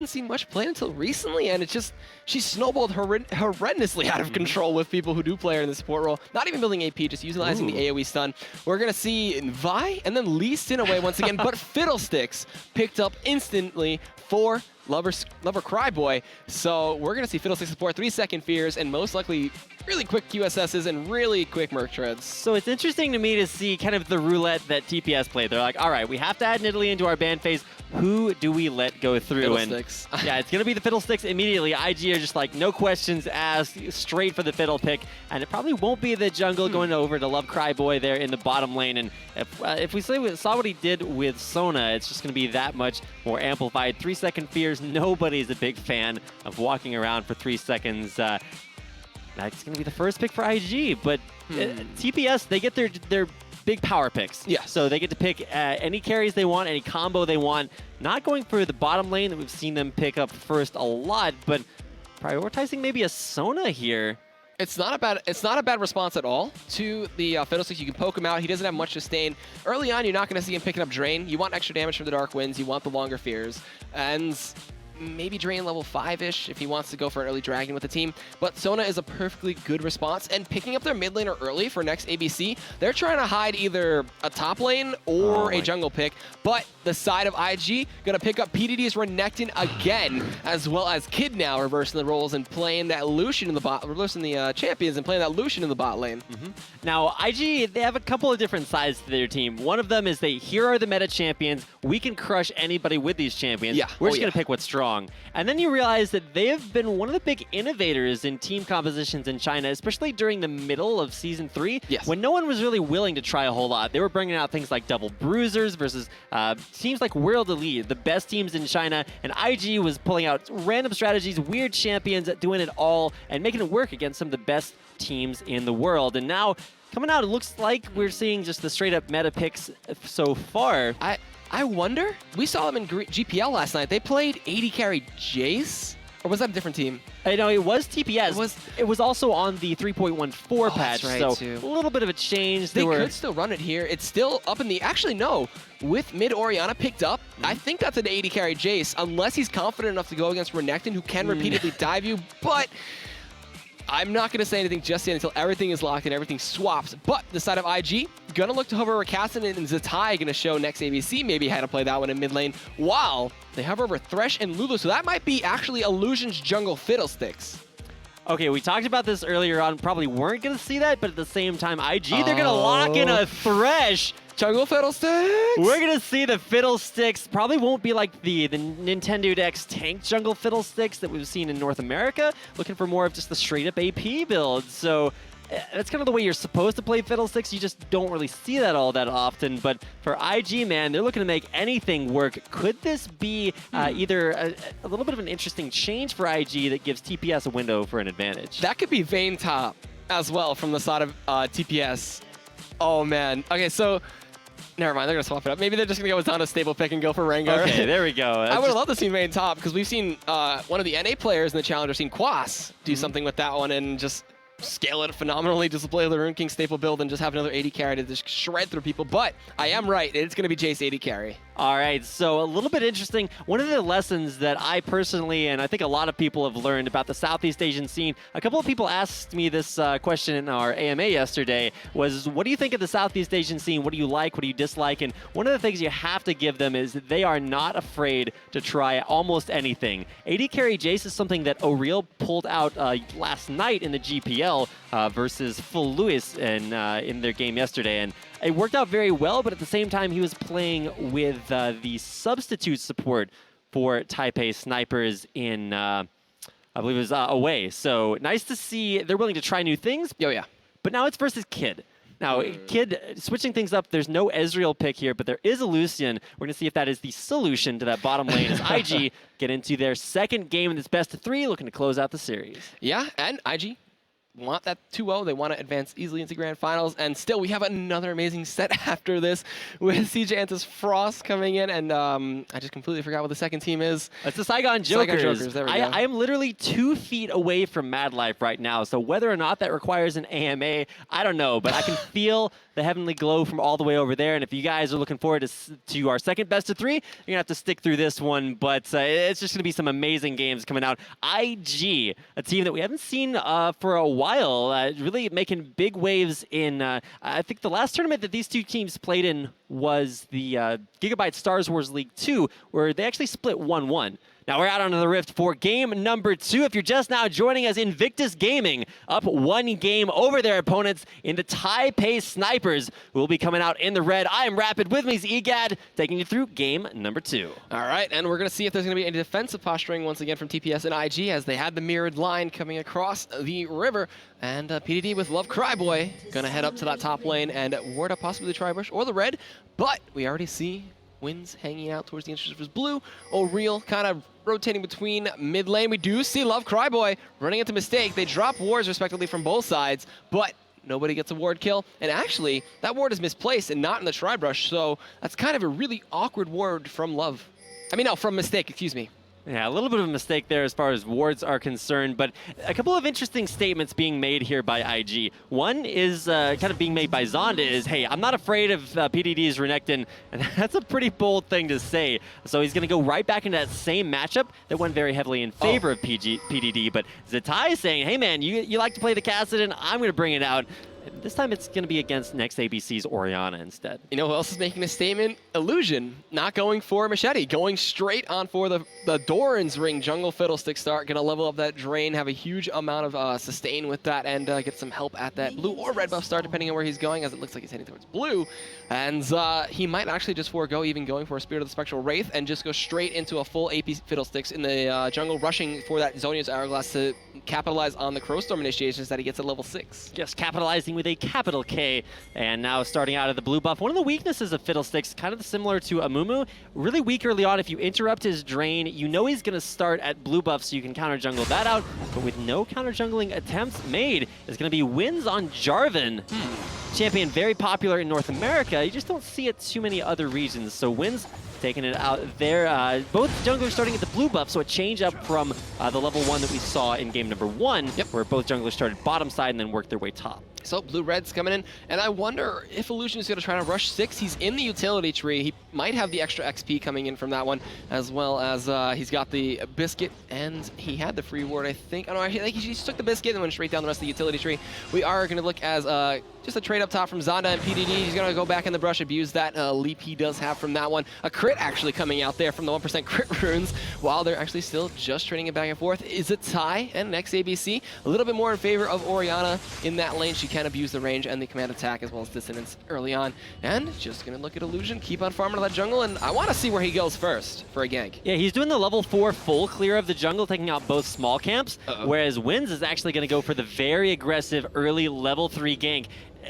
seen much play until recently, and it's just she snowballed horrendously out of control with people who do play her in the support role. Not even building AP, just utilizing the AoE stun. We're gonna see Vi and then Lee Sin away once again, but Fiddlesticks picked up instantly for Lover Cryboy. So we're gonna see Fiddlesticks support 3-second fears and most likely really quick QSSs and really quick Merc treads. So it's interesting to me to see kind of the roulette that TPS played. They're like, all right, we have to add Nidalee into our ban phase. Who do we let go through? Fiddlesticks. And yeah, it's going to be the Fiddlesticks immediately. IG are just like, no questions asked, straight for the Fiddle pick. And it probably won't be the jungle going over to Love Cryboy there in the bottom lane. And if we saw what he did with Sona, it's just going to be that much more amplified. 3-second fears, nobody's a big fan of walking around for 3 seconds. That's going to be the first pick for IG, but TPS, they get their big power picks. Yeah. So they get to pick any carries they want, any combo they want. Not going for the bottom lane that we've seen them pick up first a lot, but prioritizing maybe a Sona here. It's not a bad response at all to the Fiddlesticks. You can poke him out. He doesn't have much sustain. Early on, you're not going to see him picking up Drain. You want extra damage from the Dark Winds. You want the longer fears. And maybe Drain level 5-ish if he wants to go for an early Dragon with the team. But Sona is a perfectly good response. And picking up their mid laner early for next ABC, they're trying to hide either a top lane or a jungle pick. But the side of IG going to pick up PDD's Renekton again, as well as Kid now reversing the roles and playing that Lucian in the bot, reversing the champions and playing that Lucian in the bot lane. Now, IG, they have a couple of different sides to their team. One of them is here are the meta champions. We can crush anybody with these champions. Yeah. We're just going to pick what's strong. And then you realize that they have been one of the big innovators in team compositions in China, especially during the middle of Season 3, when no one was really willing to try a whole lot. They were bringing out things like double bruisers versus teams like World Elite, the best teams in China, and IG was pulling out random strategies, weird champions, doing it all, and making it work against some of the best teams in the world. And now, coming out, it looks like we're seeing just the straight-up meta picks so far. I wonder, we saw them in GPL last night. They played AD carry Jace? Or was that a different team? No, it was TPS. It was also on the 3.14 patch, that's right, so too. a little bit of a change. They could still run it here. It's still up in the... Actually, no. With mid Orianna picked up, I think that's an AD carry Jace, unless he's confident enough to go against Renekton, who can repeatedly dive you, but... I'm not going to say anything just yet until everything is locked and everything swaps. But the side of IG, going to look to hover over Cassin and Zatai, going to show next ABC maybe how to play that one in mid lane, while they hover over Thresh and Lulu. So that might be actually Illusion's jungle Fiddlesticks. Okay, we talked about this earlier on. Probably weren't going to see that, but at the same time, IG, they're going to lock in a Thresh. Jungle Fiddlesticks! We're going to see the Fiddlesticks. Probably won't be like the Nintendo X tank jungle Fiddlesticks that we've seen in North America. Looking for more of just the straight-up AP build. So that's kind of the way you're supposed to play Fiddlesticks. You just don't really see that all that often. But for IG, man, they're looking to make anything work. Could this be either a little bit of an interesting change for IG that gives TPS a window for an advantage? That could be Vayne top as well from the side of TPS. Oh, man. Okay, so... Never mind, they're going to swap it up. Maybe they're just going to go with Zana stable pick and go for Rengar. Okay, there we go. I would have loved to see Vayne top, because we've seen one of the NA players in the Challenger scene, Quas, do something with that one and just scale it phenomenally, just play the Rune King staple build and just have another AD carry to just shred through people. But I am right, it's going to be Jace AD carry. All right, so a little bit interesting. One of the lessons that I personally, and I think a lot of people have learned about the Southeast Asian scene, a couple of people asked me this question in our AMA yesterday, was what do you think of the Southeast Asian scene? What do you like? What do you dislike? And one of the things you have to give them is they are not afraid to try almost anything. AD carry Jace is something that O'Real pulled out last night in the GPL versus Full Lewis in their game yesterday. And it worked out very well, but at the same time, he was playing with the substitute support for Taipei Snipers in, I believe it was away. So nice to see they're willing to try new things. Oh, yeah. But now it's versus Kid. Now, Kid, switching things up, there's no Ezreal pick here, but there is a Lucian. We're going to see if that is the solution to that bottom lane as IG get into their second game in this best of 3, looking to close out the series. Yeah, and IG want that 2-0. They want to advance easily into grand finals. And still, we have another amazing set after this with CJ Antis Frost coming in. And I just completely forgot what the second team is. It's the Saigon Jokers. There we go. I am literally 2 feet away from Mad Life right now. So whether or not that requires an AMA, I don't know. But I can feel the heavenly glow from all the way over there. And if you guys are looking forward to our second best of 3, you're going to have to stick through this one. But it's just going to be some amazing games coming out. IG, a team that we haven't seen for a while, really making big waves in, I think the last tournament that these two teams played in was the Gigabyte Stars Wars League 2, where they actually split 1-1. Now we're out onto the Rift for game number 2. If you're just now joining us, Invictus Gaming up 1 game over their opponents in the Taipei Snipers, who will be coming out in the red. I am Rapid, with me is EGAD, taking you through game number 2. All right, and we're going to see if there's going to be any defensive posturing once again from TPS and IG, as they had the mirrored line coming across the river. And PDD with Love Cryboy going to head up to that top lane and ward up possibly the Tribush or the red. But we already see Wins hanging out towards the entrance of his blue. O'Real kind of rotating between mid lane. We do see Love Cryboy running into Mistake. They drop wards respectively from both sides, but nobody gets a ward kill. And actually, that ward is misplaced and not in the Tribrush, so that's kind of a really awkward ward from Love. I mean, no, from Mistake, excuse me. Yeah, a little bit of a mistake there as far as wards are concerned, but a couple of interesting statements being made here by IG. One is kind of being made by Zonda is, hey, I'm not afraid of PDD's Renekton, and that's a pretty bold thing to say. So he's going to go right back into that same matchup that went very heavily in favor of PDD, but Zatai is saying, hey man, you like to play the Kassadin, I'm going to bring it out. This time it's going to be against next ABC's Orianna instead. You know who else is making a statement? Illusion, not going for Machete, going straight on for the Doran's Ring jungle Fiddlestick start. Going to level up that Drain, have a huge amount of sustain with that, and get some help at that blue or red buff start, depending on where he's going, as it looks like he's heading towards blue. And he might actually just forego even going for a Spirit of the Spectral Wraith and just go straight into a full AP Fiddlesticks in the jungle, rushing for that Zhonya's Hourglass to capitalize on the Crowstorm initiations that he gets at level 6. Just capitalizing with a capital K, and now starting out of the blue buff. One of the weaknesses of Fiddlesticks, kind of similar to Amumu, really weak early on. If you interrupt his Drain, you know he's going to start at blue buff, so you can counter jungle that out, but with no counter jungling attempts made, is going to be wins on Jarvan. Champion very popular in North America, you just don't see it too many other regions, so wins taking it out there. Both junglers starting at the blue buff, so a change up from the level 1 that we saw in game number 1, where both junglers started bottom side and then worked their way top. So blue-red's coming in, and I wonder if Illusion is going to try to rush 6. He's in the utility tree. He might have the extra XP coming in from that one, as well as he's got the Biscuit, and he had the free ward, I think. I think he just took the Biscuit and went straight down the rest of the utility tree. We are going to look as just a trade up top from Zonda and PDD. He's going to go back in the brush, abuse that leap he does have from that one. A crit actually coming out there from the 1% crit runes, while they're actually still just trading it back and forth. Is it Ty and next ABC? A little bit more in favor of Orianna in that lane. She can abuse the range and the command attack as well as dissonance early on. And just going to look at Illusion, keep on farming that jungle, and I want to see where he goes first for a gank. Yeah, he's doing the level 4 full clear of the jungle, taking out both small camps, whereas Wins is actually going to go for the very aggressive early level 3 gank.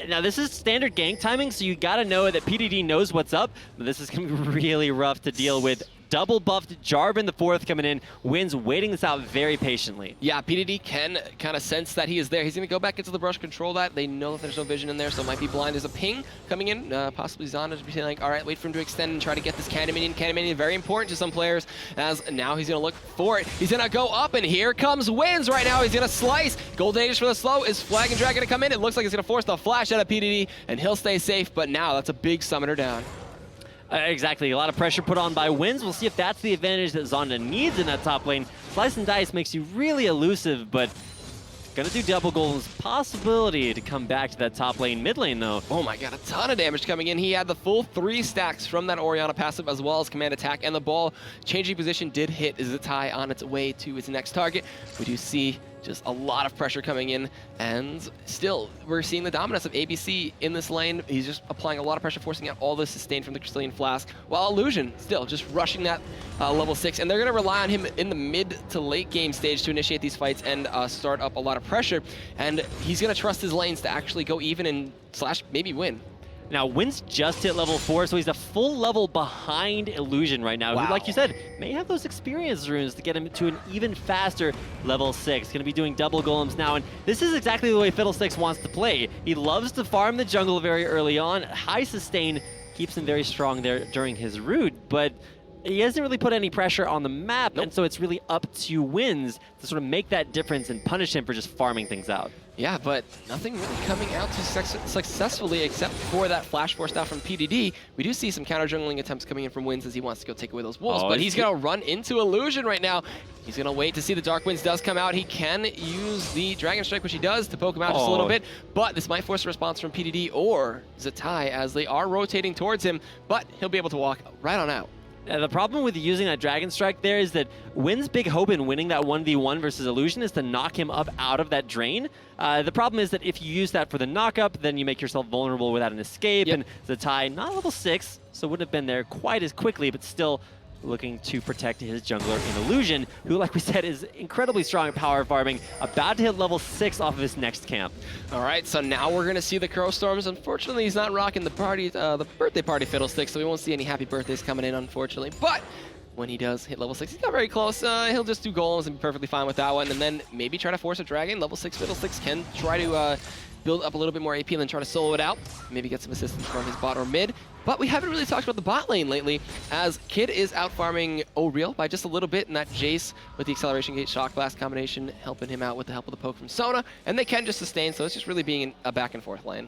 Now, this is standard gank timing, so you got to know that PDD knows what's up, but this is going to be really rough to deal with. Double buffed Jarvan the 4th coming in. Wins waiting this out very patiently. Yeah, PDD can kind of sense that he is there. He's going to go back into the brush, control that. They know that there's no vision in there, so it might be blind. There's a ping coming in. Possibly Zonda to be saying, like, all right, wait for him to extend and try to get this Cannon Minion. Cannon Minion, very important to some players, as now he's going to look for it. He's going to go up, and here comes Wins right now. He's going to slice. Golden Age for the slow. Is Flag and Drag going to come in? It looks like it's going to force the flash out of PDD, and he'll stay safe, but now that's a big summoner down. Exactly, a lot of pressure put on by Wins. We'll see if that's the advantage that Zonda needs in that top lane. Slice and Dice makes you really elusive, but gonna do double Golden's possibility to come back to that top lane. Mid lane, though. Oh my god, a ton of damage coming in. He had the full 3 stacks from that Orianna passive as well as command attack, and the ball changing position did hit Zatai on its way to its next target. We do see just a lot of pressure coming in, and still, we're seeing the dominance of ABC in this lane. He's just applying a lot of pressure, forcing out all the sustain from the Crystalline Flask, while Illusion still just rushing that level 6, and they're going to rely on him in the mid to late game stage to initiate these fights and start up a lot of pressure, and he's going to trust his lanes to actually go even and slash maybe win. Now, Wynn's just hit level 4, so he's a full level behind Illusion right now. Wow. Who, like you said, may have those experience runes to get him to an even faster level 6. Going to be doing double golems now, and this is exactly the way Fiddlesticks wants to play. He loves to farm the jungle very early on. High sustain keeps him very strong there during his root, but he hasn't really put any pressure on the map, and so it's really up to Wins to sort of make that difference and punish him for just farming things out. Yeah, but nothing really coming out too successfully except for that flash force down from PDD. We do see some counter jungling attempts coming in from Wins as he wants to go take away those wolves, but he's going to run into Illusion right now. He's going to wait to see the Dark Winds does come out. He can use the Dragon Strike, which he does, to poke him out just a little bit, but this might force a response from PDD or Zatai as they are rotating towards him, but he'll be able to walk right on out. The problem with using that Dragon Strike there is that Wynn's big hope in winning that 1v1 versus Illusion is to knock him up out of that drain. The problem is that if you use that for the knock-up, then you make yourself vulnerable without an escape, and Zatai, not level 6, so wouldn't have been there quite as quickly, but still looking to protect his jungler in Illusion, who, like we said, is incredibly strong at power farming, about to hit level 6 off of his next camp. All right, so now we're going to see the Crow Storms. Unfortunately, he's not rocking the party, the birthday party Fiddlesticks, so we won't see any happy birthdays coming in, unfortunately. But when he does hit level 6, he's not very close. He'll just do golems and be perfectly fine with that one, and then maybe try to force a dragon. Level 6 Fiddlesticks can try to build up a little bit more AP and then try to solo it out. Maybe get some assistance from his bot or mid. But we haven't really talked about the bot lane lately, as Kid is out farming O'Real by just a little bit, and that Jace with the Acceleration Gate Shock Blast combination helping him out with the help of the poke from Sona, and they can just sustain, so it's just really being a back and forth lane.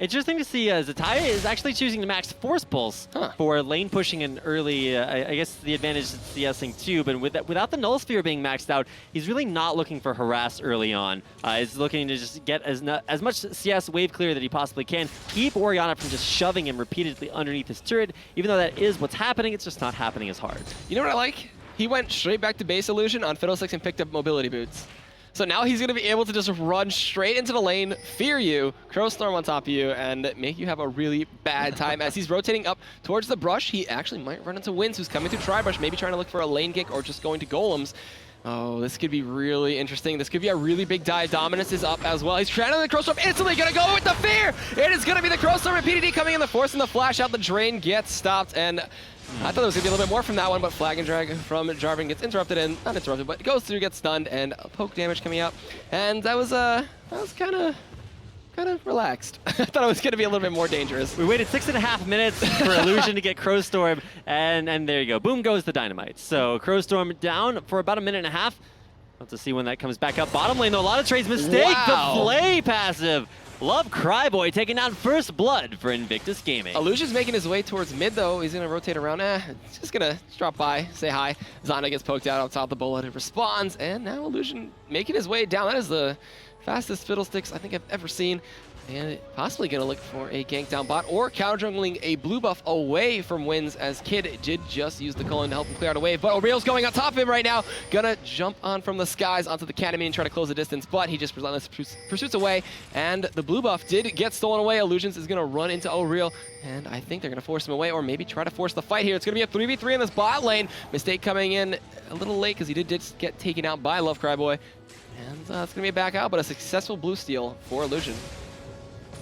Interesting to see Zatai is actually choosing to max Force Pulse for lane pushing and early, I guess the advantage is CSing too, but without the Null Sphere being maxed out, he's really not looking for harass early on. He's looking to just get as much CS wave clear that he possibly can, keep Orianna from just shoving him repeatedly underneath his turret. Even though that is what's happening, it's just not happening as hard. You know what I like? He went straight back to base Illusion on Fiddlesticks and picked up mobility boots. So now he's going to be able to just run straight into the lane, fear you, Crow Storm on top of you, and make you have a really bad time. As he's rotating up towards the brush, he actually might run into Wins, who's coming through Tri-Brush, maybe trying to look for a lane kick or just going to golems. Oh, this could be really interesting. This could be a really big dive. Dominus is up as well. He's trying to the Crow Storm, instantly going to go with the fear! It is going to be the Crow Storm and PDD coming in, the force and the flash out. The drain gets stopped, and I thought there was going to be a little bit more from that one, but Flag and Drag from Jarvan gets interrupted, and not interrupted, but goes through, gets stunned, and poke damage coming out. And that was kind of relaxed. I thought it was going to be a little bit more dangerous. We waited 6.5 minutes for Illusion to get Crow Storm, and there you go. Boom goes the Dynamite. So Crow Storm down for about a minute and a half. We'll have to see when that comes back up. Bottom lane, though, a lot of trades. Mistake, the Flay passive. Love Cryboy taking down first blood for Invictus Gaming. Illusion's making his way towards mid, though. He's going to rotate around. He's just going to drop by, say hi. Zonda gets poked out on top of the bullet. It responds, and now Illusion making his way down. That is the fastest Fiddlesticks I think I've ever seen. And possibly going to look for a gank down bot or counter jungling a blue buff away from Wins, as Kid did just use the Cullen to help him clear out a wave. But O'Real's going on top of him right now. Gonna jump on from the skies onto the Academy and try to close the distance, but he just relentlessly pursuits away. And the blue buff did get stolen away. Illusions is going to run into O'Real, and I think they're going to force him away or maybe try to force the fight here. It's going to be a 3v3 in this bot lane. Mistake coming in a little late because he did just get taken out by Love Cryboy. And it's going to be a back out, but a successful blue steal for Illusion.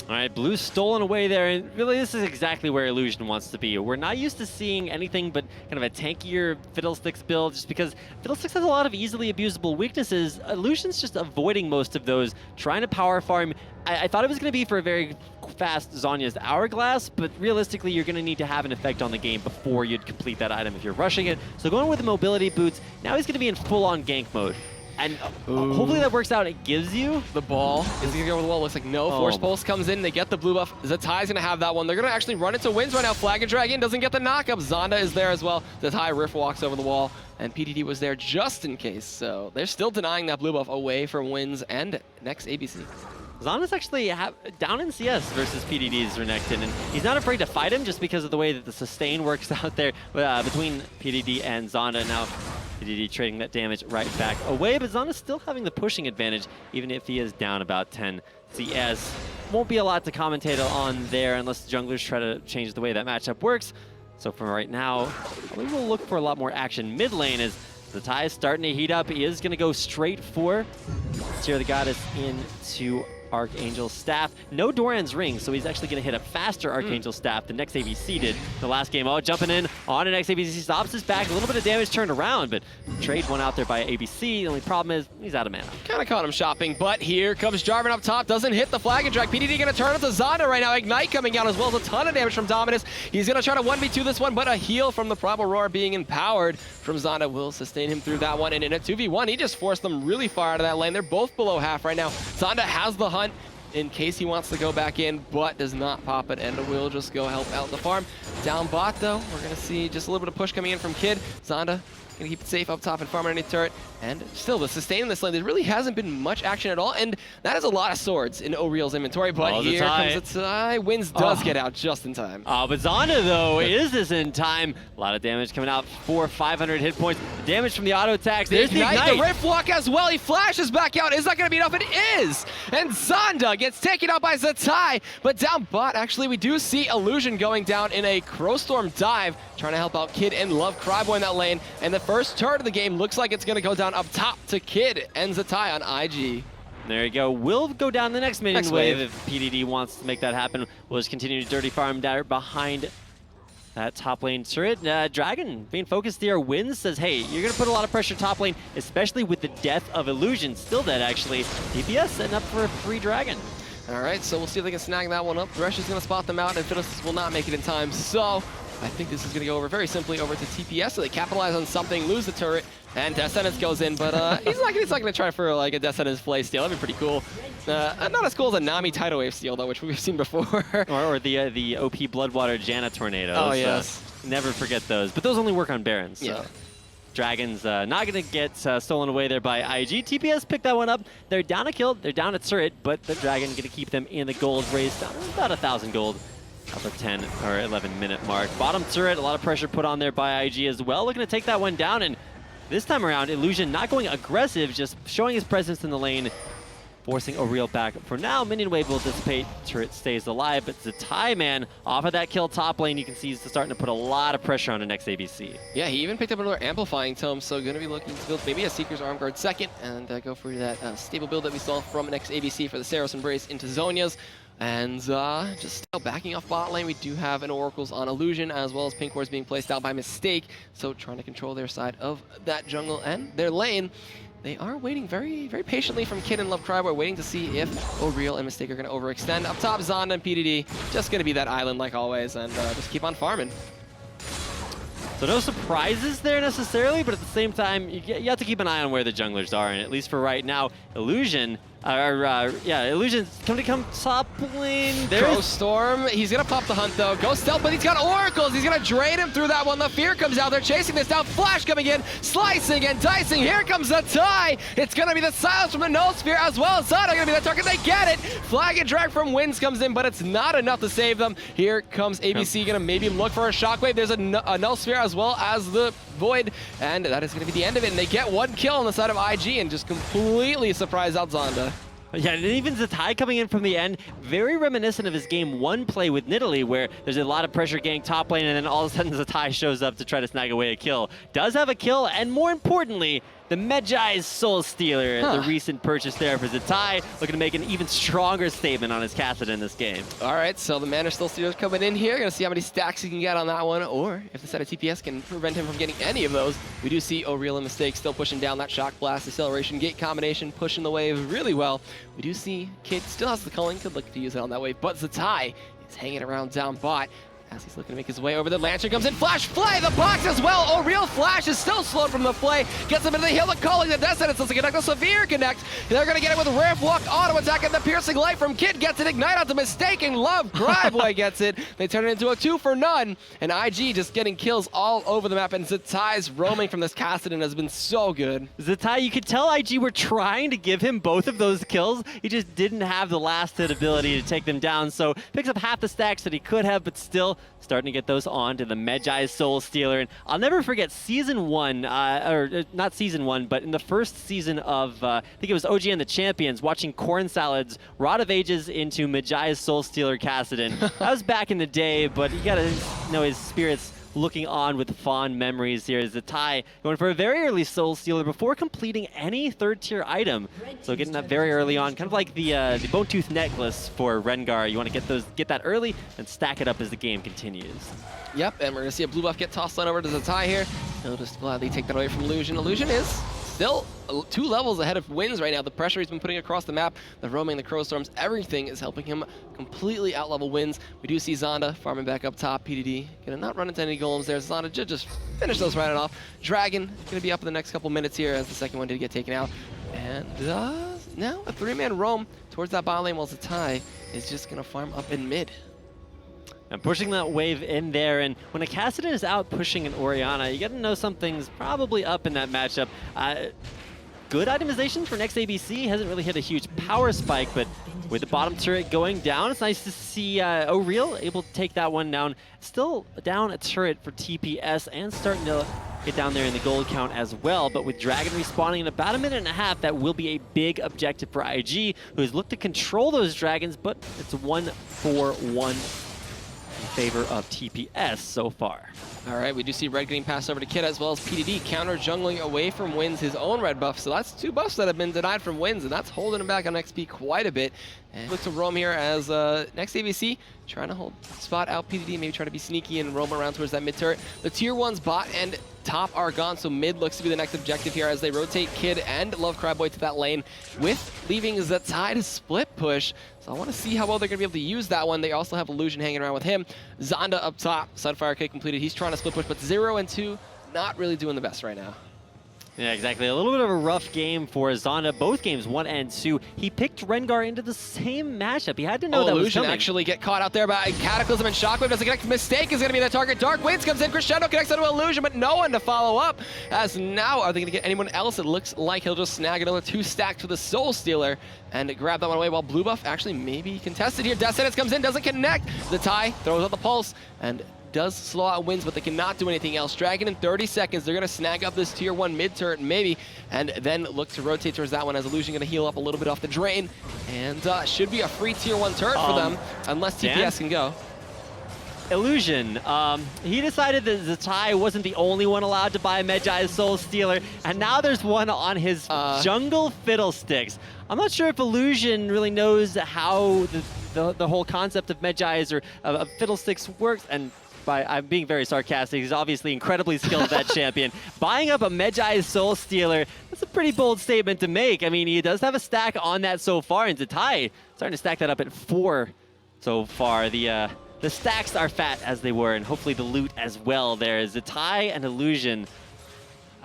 All right, Blue's stolen away there, and really this is exactly where Illusion wants to be. We're not used to seeing anything but kind of a tankier Fiddlesticks build, just because Fiddlesticks has a lot of easily abusable weaknesses. Illusion's just avoiding most of those, trying to power farm. I thought it was going to be for a very fast Zhonya's Hourglass, but realistically you're going to need to have an effect on the game before you'd complete that item if you're rushing it. So going with the mobility boots, now he's going to be in full-on gank mode. And hopefully that works out. It gives you the ball. Is he gonna go over the wall? Looks like no. Force Pulse comes in. They get the blue buff. Zatai's gonna have that one. They're gonna actually run into Wins right now. Flag and Dragon doesn't get the knockup. Zonda is there as well. Zatai Riff walks over the wall, and PDD was there just in case. So they're still denying that blue buff away from Wins and next ABC. Zonda's actually down in CS versus PDD's Renekton, and he's not afraid to fight him just because of the way that the sustain works out there between PDD and Zonda. Now, PDD trading that damage right back away, but Zonda's still having the pushing advantage, even if he is down about 10 CS. Won't be a lot to commentate on there unless the junglers try to change the way that matchup works. So from right now, we will look for a lot more action mid lane as Zatai is starting to heat up. He is going to go straight for Tear the Goddess into Archangel Staff. No Doran's Ring, so he's actually going to hit a faster Archangel Staff than next ABC did the last game. Oh, jumping in on an next ABC, stops his back. A little bit of damage turned around, but trade one out there by ABC. The only problem is he's out of mana. Kind of caught him shopping, but here comes Jarvan up top. Doesn't hit the flag and drag. PDD going to turn it to Zonda right now. Ignite coming out as well as a ton of damage from Dominus. He's going to try to 1v2 this one, but a heal from the Primal Roar being empowered from Zonda will sustain him through that one. And in a 2v1, he just forced them really far out of that lane. They're both below half right now. Zonda has the hunt in case he wants to go back in, but does not pop it, and will just go help out the farm. Down bot, though, we're going to see just a little bit of push coming in from Kid. Zonda going to keep it safe up top and farm underneath turret. And still, the sustain in this lane, there really hasn't been much action at all, and that is a lot of swords in O'Real's inventory, but here comes a tie. Wins does get out just in time. But Zonda, though, is this in time. A lot of damage coming out, 500 hit points. The damage from the auto attacks. There's the Ignite. The Rift Walk as well. He flashes back out. Is that going to be enough? It is! And Zonda gets taken out by Zatai, but down bot, actually, we do see Illusion going down in a Crowstorm dive, trying to help out Kid and Love Cryboy in that lane, and the first turret of the game looks like it's going to go down up top to Kid and Zatai on IG. There you go. We'll go down the next minion wave if PDD wants to make that happen. We'll just continue to dirty farm down behind that top lane turret. Dragon being focused there. Wins says, hey, you're going to put a lot of pressure top lane, especially with the death of Illusion. Still dead, actually. TPS setting up for a free Dragon. All right, so we'll see if they can snag that one up. Thresh is going to spot them out, and Fiddlesticks will not make it in time. So I think this is going to go over very simply over to TPS, so they capitalize on something, lose the turret, and Death Sentence goes in, but he's not going to try for like a Death Sentence play steal. That'd be pretty cool. Not as cool as a Nami Tidal Wave steal, though, which we've seen before. or the OP Bloodwater Janna Tornadoes. Oh, yes. Never forget those, but those only work on Barons. So. Yeah. Dragon's not going to get stolen away there by IG. TPS picked that one up. They're down a kill. They're down a turret, but the Dragon going to keep them in the gold, raised down about 1,000 gold. Up a 10 or 11 minute mark. Bottom turret, a lot of pressure put on there by IG as well. Looking to take that one down, and this time around, Illusion not going aggressive, just showing his presence in the lane, forcing O'Real back. For now, minion wave will dissipate. Turret stays alive, but Zatai, man, off of that kill top lane, you can see he's starting to put a lot of pressure on the next ABC. Yeah, he even picked up another Amplifying Tome, so going to be looking to build maybe a Seeker's Arm Guard second, and go for that stable build that we saw from next ABC for the Saros Embrace into Zhonya's. And just still backing off bot lane, we do have an Oracle's on Illusion, as well as Pink Ward's being placed out by mistake, so trying to control their side of that jungle and their lane. They are waiting very, very patiently from Kid and Love Cryboy, waiting to see if O'Real and Mistake are going to overextend. Up top, Zonda and PDD, just going to be that island like always, and just keep on farming. So no surprises there necessarily, but at the same time, you have to keep an eye on where the junglers are, and at least for right now, Illusion's going to come top lane. Crowstorm, he's going to pop the hunt though. Go stealth, but he's got Oracles. He's going to drain him through that one. The fear comes out. They're chasing this down. Flash coming in, slicing and dicing. Here comes the tie. It's going to be the silence from the Null Sphere as well. Zonda going to be the target. They get it. Flag and drag from Winds comes in, but it's not enough to save them. Here comes ABC going to maybe look for a Shockwave. There's a Null Sphere as well as the Void, and that is going to be the end of it. And they get one kill on the side of IG and just completely surprise out Zonda. Yeah, and even Zatai coming in from the end, very reminiscent of his game 1 play with Nidalee, where there's a lot of pressure getting top lane, and then all of a sudden Zatai shows up to try to snag away a kill. Does have a kill, and more importantly, the Medjai's Soul Stealer, the recent purchase there for Zatai, looking to make an even stronger statement on his Kassadin in this game. All right, so the Mana Soul Stealer's coming in here. Gonna see how many stacks he can get on that one, or if the set of TPS can prevent him from getting any of those. We do see O'Real and Mistake still pushing down that Shock Blast Acceleration Gate combination, pushing the wave really well. We do see Kid still has the culling, could look to use it on that wave, but Zatai is hanging around down bot. As he's looking to make his way over, the Lancer comes in, flash, play, the box as well. O'Real flash is still slowed from the play. Gets him into the hill, the calling, the Death Sentence, connect, a severe connect. They're going to get it with Rift Walk, auto attack, and the piercing light from Kid gets it, ignite out to Mistake, and Love Cryboy gets it. They turn it into a 2 for none, and IG just getting kills all over the map, and Zatai's roaming from this Kassadin has been so good. Zatai, you could tell IG were trying to give him both of those kills. He just didn't have the last hit ability to take them down, so picks up half the stacks that he could have, but still starting to get those on to the Medjai's Soul Stealer. And I'll never forget season 1, or not season 1, but in the first season of, I think it was OG and the Champions, watching Corn Salad's Rod of Ages into Medjai's Soul Stealer Kassadin. That was back in the day, but you gotta know his spirits looking on with fond memories here as the Thai going for a very early Soul Stealer before completing any third-tier item. So getting that very early on, kind of like the Bone Tooth Necklace for Rengar. You want to get that early and stack it up as the game continues. Yep, and we're going to see a blue buff get tossed on over to the Thai here. He'll just gladly take that away from Illusion. Illusion is still 2 levels ahead of Wins right now. The pressure he's been putting across the map, the roaming, the Crow Storms, everything is helping him completely outlevel Wins. We do see Zonda farming back up top. PDD gonna not run into any golems there. Zonda just finish those right off. Dragon gonna be up in the next couple minutes here as the second one did get taken out. And now a 3-man roam towards that bot lane while Zatai is just gonna farm up in mid. And pushing that wave in there, and when a Kassadin is out pushing an Orianna, you got to know something's probably up in that matchup. Good itemization for next ABC. Hasn't really hit a huge power spike, but with the bottom turret going down, it's nice to see O'Real able to take that one down. Still down a turret for TPS and starting to get down there in the gold count as well. But with Dragon respawning in about a minute and a half, that will be a big objective for IG, who has looked to control those Dragons, but it's 1-4-1. In favor of TPS so far. All right, we do see red getting passed over to Kid as well as PDD counter jungling away from Wins his own red buff. So that's 2 buffs that have been denied from Wins, and that's holding him back on XP quite a bit. And look to roam here as next ABC trying to hold spot out PDD, maybe try to be sneaky and roam around towards that mid turret. The tier 1's bot and top are gone, so mid looks to be the next objective here as they rotate Kid and Love Cryboy to that lane, with leaving Zatai to split push. So I want to see how well they're going to be able to use that one. They also have Illusion hanging around with him. Zonda up top, Sunfire Kick completed. He's trying to split push, but 0 and 2, not really doing the best right now. Yeah, exactly. A little bit of a rough game for Zonda. Both games, 1 and 2. He picked Rengar into the same matchup. He had to know that Illusion was coming. actually get caught out there by Cataclysm and Shockwave. Doesn't connect. Mistake is going to be the target. Dark Winds comes in. Crescendo connects onto Illusion, but no one to follow up. As now, are they going to get anyone else? It looks like he'll just snag another 2 stacks for the Soul Stealer and grab that one away, while blue buff actually maybe contested here. Death Sentence comes in, doesn't connect. The Thai throws out the pulse and does slow out Wins, but they cannot do anything else. Dragon in 30 seconds, they're gonna snag up this tier 1 mid turret maybe, and then look to rotate towards that one as Illusion gonna heal up a little bit off the drain, and should be a free tier 1 turret for them, unless TPS can go. Illusion, he decided that Zatai wasn't the only one allowed to buy Medjai's Soul Stealer, and now there's one on his jungle Fiddlesticks. I'm not sure if Illusion really knows how the whole concept of Medjai's or of Fiddlesticks works, and I'm being very sarcastic. He's obviously incredibly skilled at that champion. Buying up a Medjai's Soul Stealer, that's a pretty bold statement to make. I mean, he does have a stack on that so far, and Zatai starting to stack that up at 4 so far. The stacks are fat as they were, and hopefully the loot as well there. Zatai and Illusion,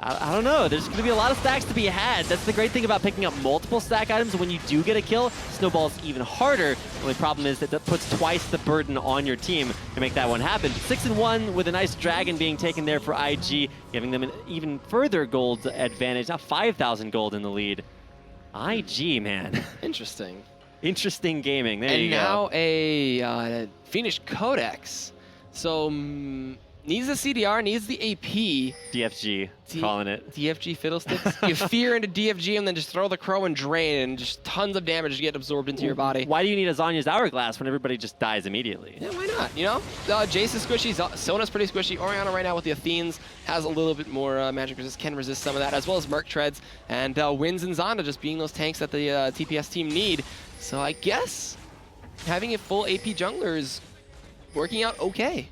I don't know. There's going to be a lot of stacks to be had. That's the great thing about picking up multiple stack items. When you do get a kill, snowballs even harder. The only problem is that that puts twice the burden on your team to make that one happen. 6-1 with a nice Dragon being taken there for IG, giving them an even further gold advantage. Now 5,000 gold in the lead. IG, man. Interesting. Interesting gaming. There you go. And now a Phoenix Codex. So needs the CDR, needs the AP. DFG, calling it. DFG Fiddlesticks. You fear into DFG and then just throw the Crow and drain, and just tons of damage to get absorbed into your body. Why do you need a Zanya's Hourglass when everybody just dies immediately? Yeah, why not? You know, Jace is squishy, Sona's pretty squishy. Orianna right now with the Athenes has a little bit more magic resist, can resist some of that, as well as Merc Treads, and Wins and Zonda just being those tanks that the TPS team need. So I guess having a full AP jungler is working out okay.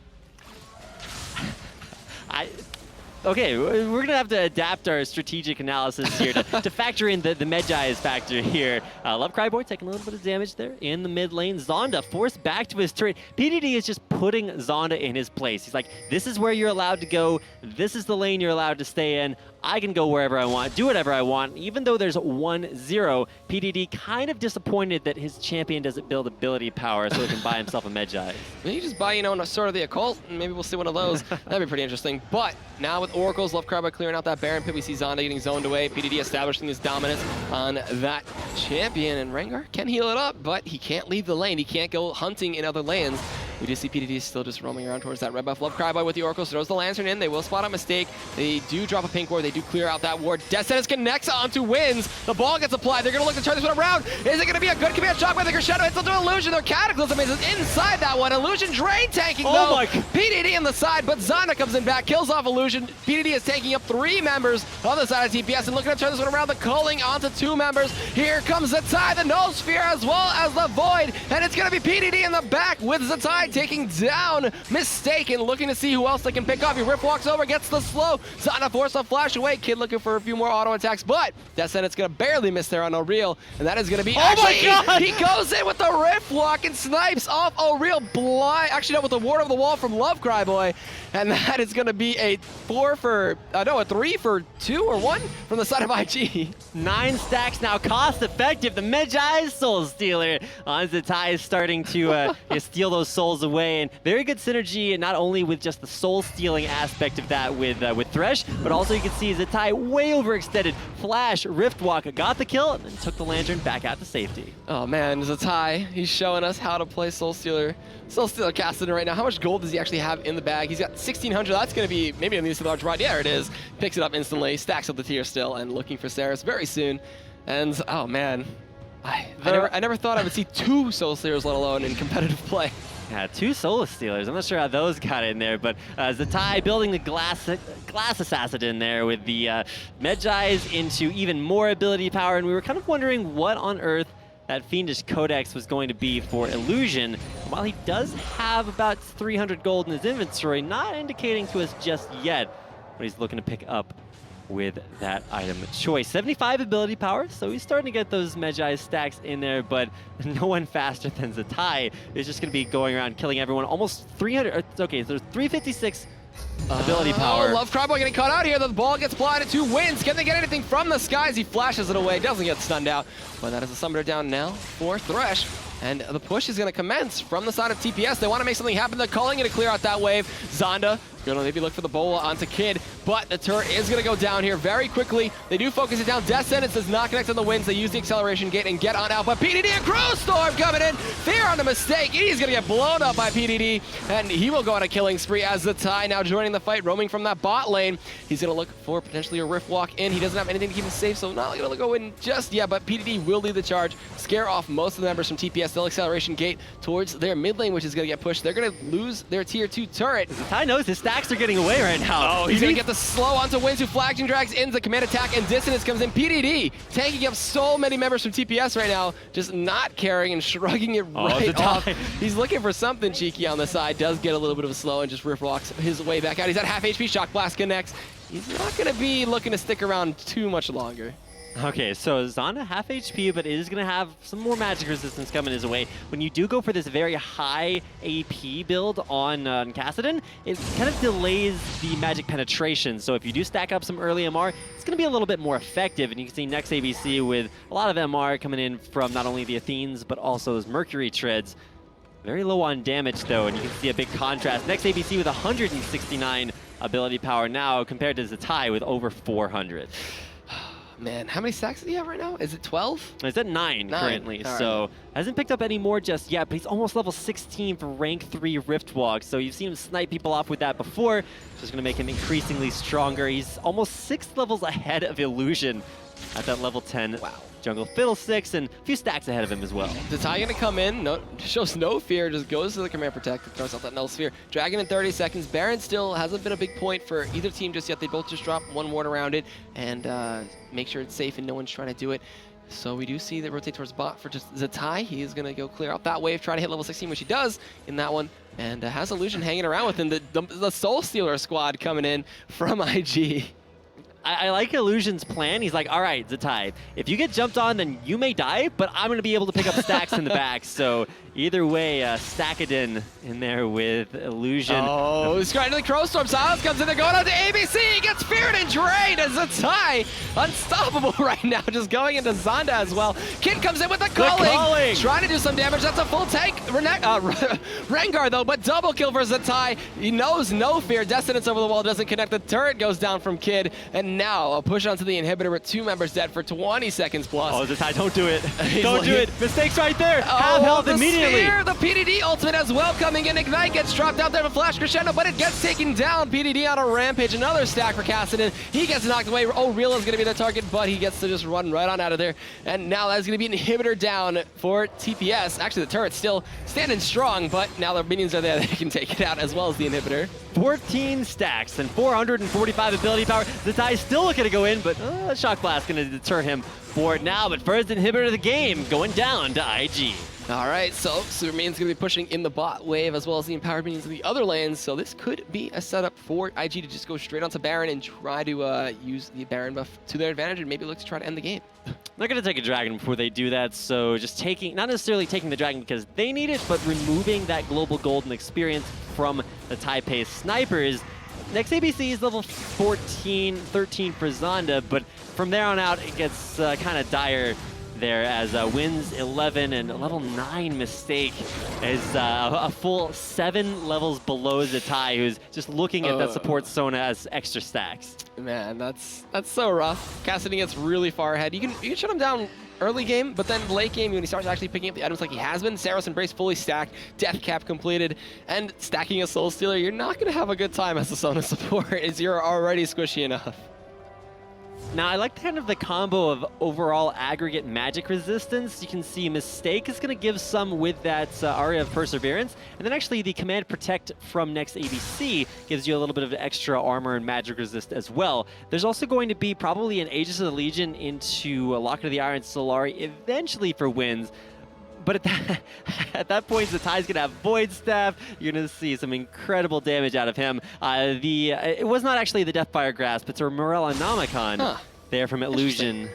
Okay, we're going to have to adapt our strategic analysis here to factor in the Medjai's factor here. Love Cryboy taking a little bit of damage there in the mid lane. Zonda forced back to his turret. PDD is just putting Zonda in his place. He's like, this is where you're allowed to go. This is the lane you're allowed to stay in. I can go wherever I want, do whatever I want. Even though there's 1-0, PDD kind of disappointed that his champion doesn't build ability power so he can buy himself a Medjai. Maybe just buy, a Sword of the Occult, and maybe we'll see one of those. That'd be pretty interesting. But now with Oracles, Love Cryboy clearing out that Baron pit, we see Zonda getting zoned away. PDD establishing his dominance on that champion, and Rengar can heal it up, but he can't leave the lane. He can't go hunting in other lanes. We do see PDD still just roaming around towards that red buff. Love Cryboy with the Oracle, throws the Lantern in. They will spot a mistake. They do drop a pink ward. They do clear out that ward. Death Sentence connects onto Wins. The ball gets applied. They're going to look to turn this one around. Is it going to be a good command shock by the Crescendo? It's still Illusion. Their Cataclysm is inside that one. Illusion Drain tanking though. PDD on the side, but Zonda comes in back, kills off Illusion. PDD is taking up 3 members on the side of TPS and looking to turn this one around. The culling onto 2 members. Here comes Zatai, the Null Sphere, as well as the Void, and it's going to be PDD in the back with Zatai taking down Mistaken, looking to see who else they can pick up. He Rift walks over, gets the slow. Zonda forced a flash away. Kid looking for a few more auto attacks, but Death Sentence going to barely miss there on O'Real, and that is going to be my God! He goes in with the Rift walk and snipes off O'Real blind. Actually, no, with the Ward of the Wall from Love Cryboy, and that is going to be a 3 for 2 or 1 from the side of IG. 9 stacks now, cost effective. The Medjai's Soul Stealer on Zatai is starting to steal those souls away, and very good synergy, not only with just the soul stealing aspect of that with Thresh, but also you can see Zatai way overextended. Flash, Rift Walk, got the kill, and then took the Lantern back out to safety. Oh man, Zatai, he's showing us how to play Soul Stealer. Soul Stealer casting right now. How much gold does he actually have in the bag? He's got 1,600. That's going to be maybe a needs a large ride. Yeah, there it is. Picks it up instantly, stacks up the tier still, and looking for Saris very soon. And oh man, I never thought I would see 2 Soul Stealers, let alone in competitive play. Yeah, 2 Soul Stealers. I'm not sure how those got in there, but Zatai building the glass assassin in there with the Medjai's into even more ability power, and we were kind of wondering what on earth that Fiendish Codex was going to be for Illusion. While he does have about 300 gold in his inventory, not indicating to us just yet what he's looking to pick up with that item choice. 75 ability power, so he's starting to get those Medjai stacks in there, but no one faster than Zatai is just going to be going around killing everyone. Almost 300, okay, so there's 356 ability power. Love Cryboy getting caught out here. The ball gets blinded to Wins. Can they get anything from the skies? He flashes it away, doesn't get stunned out. But that is a summoner down now for Thresh. And the push is going to commence from the side of TPS. They want to make something happen. They're calling it to clear out that wave. Zonda going to maybe look for the bola onto Kid, but the turret is going to go down here very quickly. They do focus it down. Death Sentence does not connect on the Winds. They use the acceleration gate and get on out, but PDD and Crowstorm coming in. Fear on the mistake. He's going to get blown up by PDD, and he will go on a killing spree as Zatai now joining the fight, roaming from that bot lane. He's going to look for potentially a Rift Walk in. He doesn't have anything to keep him safe, so not going to go in just yet, but PDD will lead the charge, scare off most of the members from TPS. They'll acceleration gate towards their mid lane, which is going to get pushed. They're going to lose their tier 2 turret. Zatai knows his stacks are getting away right now. Oh, he's going to get the slow onto Wins, who flags and drags in the command attack, and Dissonance comes in. PDD taking up so many members from TPS right now, just not caring and shrugging it right off. He's looking for something cheeky on the side, does get a little bit of a slow and just Rift walks his way back out. He's at half HP, Shock Blast connects. He's not going to be looking to stick around too much longer. Okay, so Zonda half HP, but it is going to have some more magic resistance coming his way. When you do go for this very high AP build on Kassadin, it kind of delays the magic penetration. So if you do stack up some early MR, it's going to be a little bit more effective. And you can see next ABC with a lot of MR coming in from not only the Athenes, but also those Mercury Treads. Very low on damage, though, and you can see a big contrast. Next ABC with 169 ability power now compared to Zatai with over 400. Man, how many stacks does he have right now? Is it 12? It's at 9 currently, so hasn't picked up any more just yet, but he's almost level 16 for rank 3 Rift Walk, so you've seen him snipe people off with that before, just gonna make him increasingly stronger. He's almost 6 levels ahead of Illusion at that level 10. Wow. Jungle Fiddlesticks, and a few stacks ahead of him as well. Zatai gonna come in, shows no fear, just goes to the command protect and throws out that Null Sphere. Dragon in 30 seconds. Baron still hasn't been a big point for either team just yet. They both just drop one ward around it and make sure it's safe and no one's trying to do it. So we do see that rotate towards bot for just Zatai. He is gonna go clear out that wave, try to hit level 16, which he does in that one, and has Illusion hanging around with him. The Soul Stealer squad coming in from IG. I like Illusion's plan. He's like, all right, Zatai, if you get jumped on, then you may die, but I'm going to be able to pick up stacks in the back. So either way, Stackadin in there with Illusion. Oh, he's trying to the Crowstorm. Silence comes in. They're going on to ABC. He gets feared and drained as Zatai, unstoppable right now, just going into Zonda as well. Kid comes in with the calling. Trying to do some damage. That's a full tank. Rengar, though, but double kill for Zatai. He knows no fear. Dissonance over the wall doesn't connect. The turret goes down from Kid, and And now a push onto the inhibitor with 2 members dead for 20 seconds plus. Oh, Zatai, don't do it. Don't do it. Mistakes right there. Have health immediately. Sphere, the PDD ultimate as well coming in. Ignite gets dropped out there with Flash Crescendo, but it gets taken down. PDD on a rampage. Another stack for Cassidy. He gets knocked away. Oh, Real is going to be the target, but he gets to just run right on out of there. And now that's going to be an inhibitor down for TPS. Actually, the turret's still standing strong, but now the minions are there. They can take it out as well as the inhibitor. 14 stacks and 445 ability power. Zatai is still looking to go in, but Shock Blast going to deter him for it now. But first inhibitor of the game going down to IG. All right, so Super Minions going to be pushing in the bot wave as well as the Empowered Minions in the other lanes. So this could be a setup for IG to just go straight onto Baron and try to use the Baron buff to their advantage and maybe look to try to end the game. They're going to take a Dragon before they do that, so just not necessarily taking the Dragon because they need it, but removing that global golden experience from the Taipei Snipers. Next ABC is level 14, 13 for Zonda, but from there on out it gets kind of dire there as wins 11 and a level 9 mistake is a full 7 levels below Zatai, who's just looking at that support Sona as extra stacks. Man, that's so rough. Cassidy gets really far ahead. You can shut him down early game, but then late game when he starts actually picking up the items like he has been, Saros Embrace fully stacked, Death Cap completed, and stacking a Soul Stealer, you're not going to have a good time as a Sona support as you're already squishy enough. Now, I like kind of the combo of overall aggregate magic resistance. You can see Mistake is going to give some with that Aria of Perseverance. And then actually the Command Protect from next ABC gives you a little bit of extra armor and magic resist as well. There's also going to be probably an Aegis of the Legion into Locket of the Iron Solari eventually for wins. But at that point, Zatai's going to have Void Staff. You're going to see some incredible damage out of him. It was not actually the Deathfire Grasp. It's a Morellonomicon there from Illusion.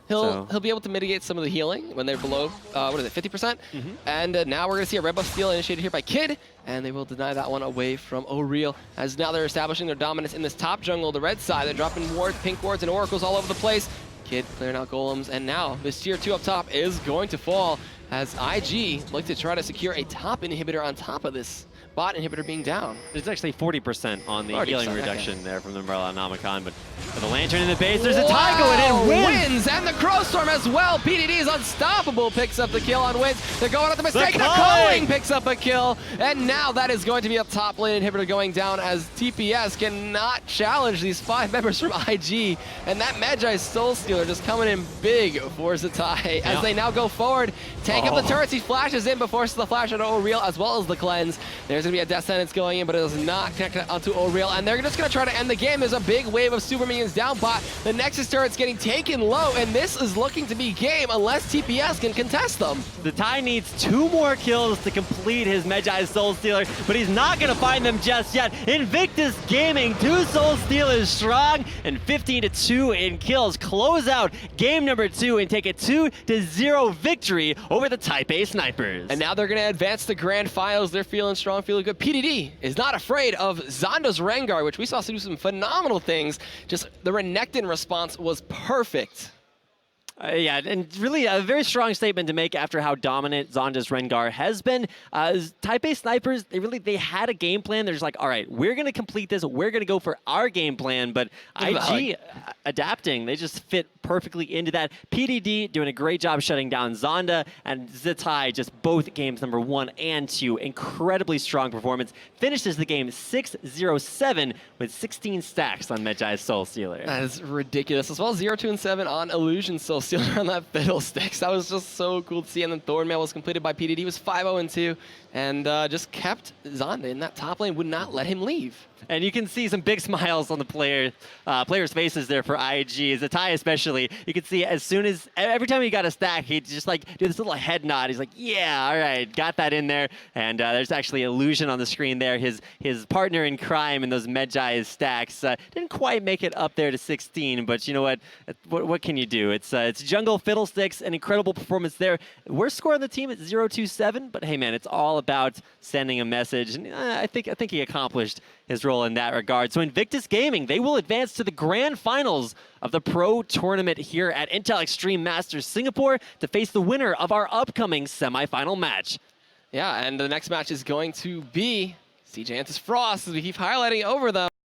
He'll be able to mitigate some of the healing when they're below, 50%? And now we're going to see a red buff steal initiated here by Kid, and they will deny that one away from O'Real, as now they're establishing their dominance in this top jungle, the red side. They're dropping wards, pink wards, and oracles all over the place. Kid clearing out golems, and now this tier 2 up top is going to fall as IG look to try to secure a top inhibitor on top of this bot inhibitor being down. There's actually 40% on the healing reduction there from the Morellonomicon, but for the Lantern in the base, there's a tie going in, wins! And the Crowstorm as well. PDD is unstoppable, picks up the kill on wins. They're going at the mistake, the Culling picks up a kill, and now that is going to be a top lane inhibitor going down as TPS cannot challenge these 5 members from IG, and that Magi Soul Stealer just coming in big for Zatai as they now go forward, tank up the turrets. He flashes in, but forces the flash onto O'Real as well as the cleanse. There's going to be a Death Sentence going in, but it is not connected onto O'Real, and they're just going to try to end the game. There's a big wave of Super Minions down bot. The Nexus turret's getting taken low, and this is looking to be game unless TPS can contest them. Zatai needs 2 more kills to complete his Magi Soul Stealer, but he's not going to find them just yet. Invictus Gaming, 2 Soul Stealers strong, and 15-2 in kills. Close out game number 2 and take a 2-0 victory over the Taipei Snipers. And now they're going to advance to grand finals. They're feeling strong, feeling good. PDD is not afraid of Zonda's Rengar, which we saw do some phenomenal things. Just the Renekton response was perfect. Yeah, and really a very strong statement to make after how dominant Zonda's Rengar has been. Taipei Snipers, they had a game plan. They're just like, all right, we're going to complete this. We're going to go for our game plan. But IG adapting, they just fit perfectly into that. PDD doing a great job shutting down Zonda, and Zatai just both games number 1 and 2. Incredibly strong performance. Finishes the game 6-0-7 with 16 stacks on Magi Soul Stealer. That is ridiculous. As well as 0-2-7 on Illusion Soul Stealer on that Fiddlesticks. That was just so cool to see. And then Thornmail was completed by PDD. He was 5-0-2 and just kept Zonda in that top lane, would not let him leave. And you can see some big smiles on the players' faces there for IG. Zatai especially, you can see every time he got a stack, he'd just like do this little head nod. He's like, yeah, all right, got that in there. And there's actually Illusion on the screen there. His partner in crime in those Magi stacks didn't quite make it up there to 16, but you know what can you do? It's Jungle Fiddlesticks, an incredible performance there. Worst score on the team at 0-2-7, but hey man, it's all about sending a message, and I think he accomplished his role in that regard. So Invictus Gaming, they will advance to the grand finals of the Pro Tournament here at Intel Extreme Masters Singapore to face the winner of our upcoming semifinal match. Yeah, and the next match is going to be CJ Antis Frost, as we keep highlighting over them.